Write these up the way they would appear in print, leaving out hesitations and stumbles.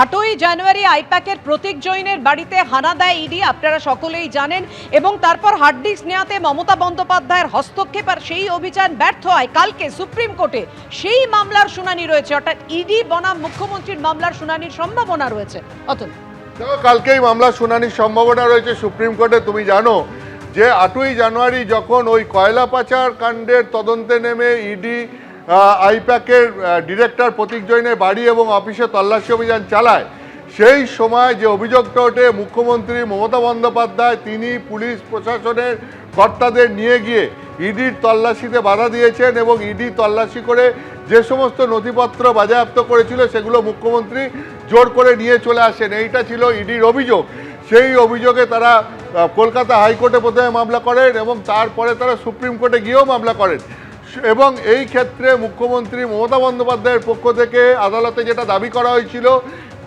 8ই জানুয়ারি আইপ্যাকের প্রতীক জৈনের বাড়িতে হানা দেয় ইডি, আপনারা সকলেই জানেন। এবং তারপর হার্ড ডিস্ক নেওয়াতে মমতা বন্দ্যোপাধ্যায়ের হস্তক্ষেপ, আর সেই অভিযান ব্যর্থ হয়। কালকে সুপ্রিম কোর্টে সেই মামলার শুনানি রয়েছে, অর্থাৎ ইডি বনাম মুখ্যমন্ত্রীর মামলার শুনানির সম্ভাবনা রয়েছে। অতএব কালকেই মামলার শুনানির সম্ভাবনা রয়েছে সুপ্রিম কোর্টে। তুমি জানো যে 8ই জানুয়ারি যখন ওই কয়লা পাচার কাণ্ডের তদন্তে নেমে ইডি আইপ্যাকের ডিরেক্টর প্রতীক জৈনের বাড়ি এবং অফিসে তল্লাশি অভিযান চালায়, সেই সময় যে অভিযোগটা ওঠে, মুখ্যমন্ত্রী মমতা বন্দ্যোপাধ্যায় তিনি পুলিশ প্রশাসনের কর্তাদের নিয়ে গিয়ে ইডির তল্লাশিতে বাধা দিয়েছেন এবং ইডি তল্লাশি করে যে সমস্ত নথিপত্র বাজেয়াপ্ত করেছিল সেগুলো মুখ্যমন্ত্রী জোর করে নিয়ে চলে আসেন। এইটা ছিল ইডির অভিযোগ। সেই অভিযোগে তারা কলকাতা হাইকোর্টে প্রথমে মামলা করেন এবং তারপরে তারা সুপ্রিম কোর্টে গিয়েও মামলা করেন। এবং এই ক্ষেত্রে মুখ্যমন্ত্রী মমতা বন্দ্যোপাধ্যায়ের পক্ষ থেকে আদালতে যেটা দাবি করা হয়েছিল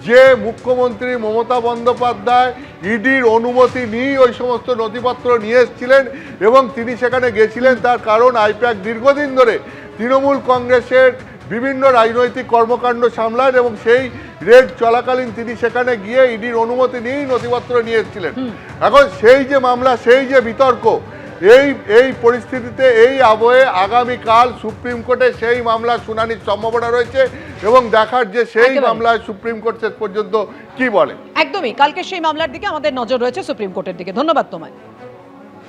যে মুখ্যমন্ত্রী মমতা বন্দ্যোপাধ্যায় ইডির অনুমতি নিয়ে ওই সমস্ত নথিপত্র নিয়ে এসেছিলেন এবং তিনি সেখানে গেছিলেন। তার কারণ আইপ্যাক দীর্ঘদিন ধরে তৃণমূল কংগ্রেসের বিভিন্ন রাজনৈতিক কর্মকাণ্ড সামলান এবং সেই রেড চলাকালীন তিনি সেখানে গিয়ে ইডির অনুমতি নিয়েই নথিপত্র নিয়ে এসেছিলেন। এখন সেই যে মামলা, সেই যে বিতর্ক, এই পরিস্থিতিতে এই আবহে আগামীকাল সুপ্রিম কোর্টে সেই মামলার শুনানির সম্ভাবনা রয়েছে এবং দেখার যে সেই মামলায় সুপ্রিম কোর্ট শেষ পর্যন্ত কি বলে। একদমই কালকে সেই মামলার দিকে আমাদের নজর রয়েছে, সুপ্রিম কোর্টের দিকে। ধন্যবাদ তোমায়।